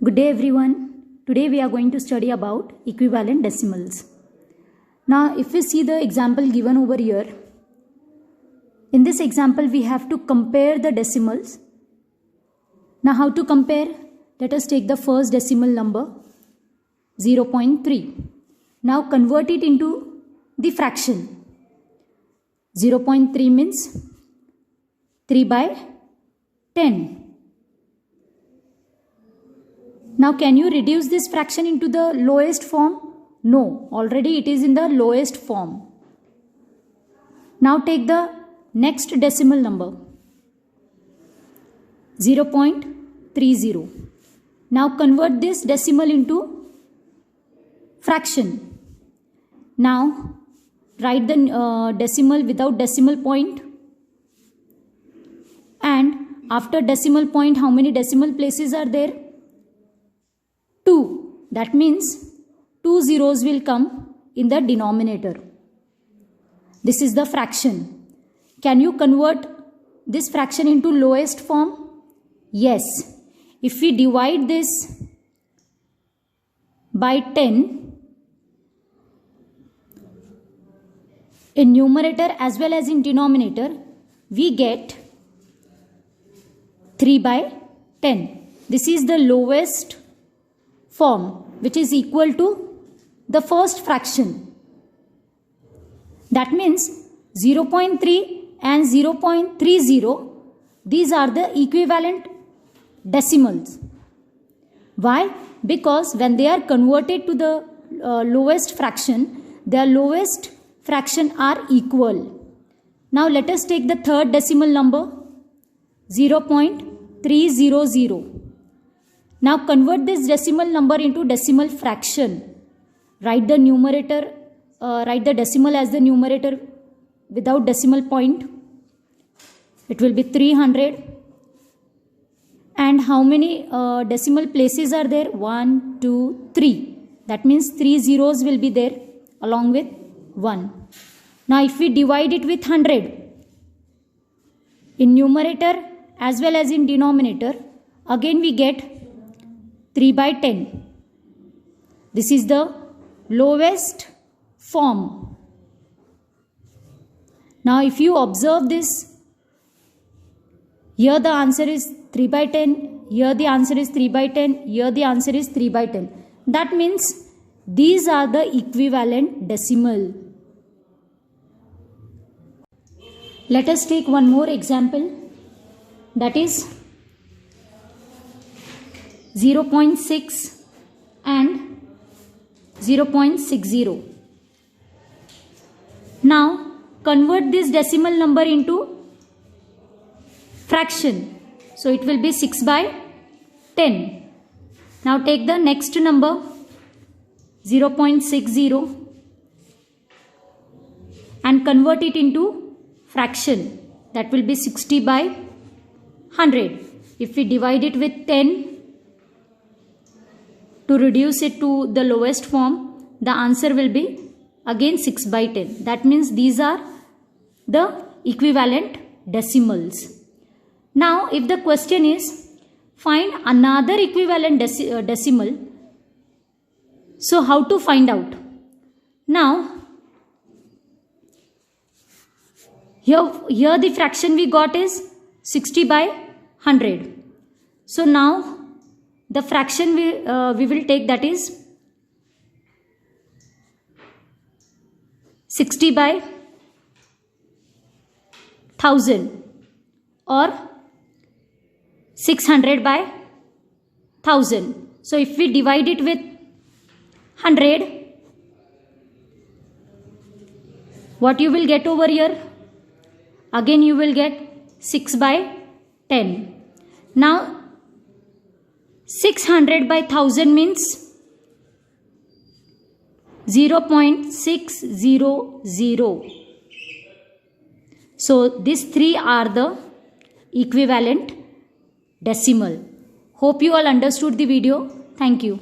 Good day everyone. Today we are going to study about equivalent decimals. Now if we see the example given over here, in this example we have to compare the decimals. Now how to compare? Let us take the first decimal number 0.3. Now convert it into the fraction. 0.3 means 3 by 10. Now can you reduce this fraction into the lowest form? No, already it is in the lowest form. Now take the next decimal number 0.30. Now convert this decimal into fraction. Now write the decimal without decimal point, and after decimal point how many decimal places are there? 2. That means 2 zeros will come in the denominator. This is the fraction. Can you convert this fraction into lowest form? Yes. If we divide this by 10 in numerator as well as in denominator, we get 3 by 10. This is the lowest form, which is equal to the first fraction. That means 0.3 and 0.30, these are the equivalent decimals. Why? Because when they are converted to the lowest fraction, their lowest fraction are equal. Now let us take the third decimal number 0.300. Now convert this decimal number into decimal fraction. Write the numerator, write the decimal as the numerator without decimal point. It will be 300. And how many decimal places are there? 1, 2, 3. That means 3 zeros will be there along with 1. Now if we divide it with 100 in numerator as well as in denominator, again we get 3 by 10. This is the lowest form. Now if you observe this, here the answer is 3 by 10, here the answer is 3 by 10, here the answer is 3 by 10. That means these are the equivalent decimal. Let us take one more example, that is 0.6 and 0.60. Now convert this decimal number into fraction. So it will be 6 by 10. Now take the next number 0.60 and convert it into fraction. That will be 60 by 100. If we divide it with 10 to reduce it to the lowest form, the answer will be again 6 by 10. That means these are the equivalent decimals. Now if the question is find another equivalent decimal, so how to find out? Now here the fraction we got is 60 by 100. So now the fraction we will take, that is 60 by 1000 or 600 by 1000. So if we divide it with 100, what you will get over here? Again you will get 6 by 10. Now 600 by 1000 means 0.600. So these three are the equivalent decimal. Hope you all understood the video. Thank you.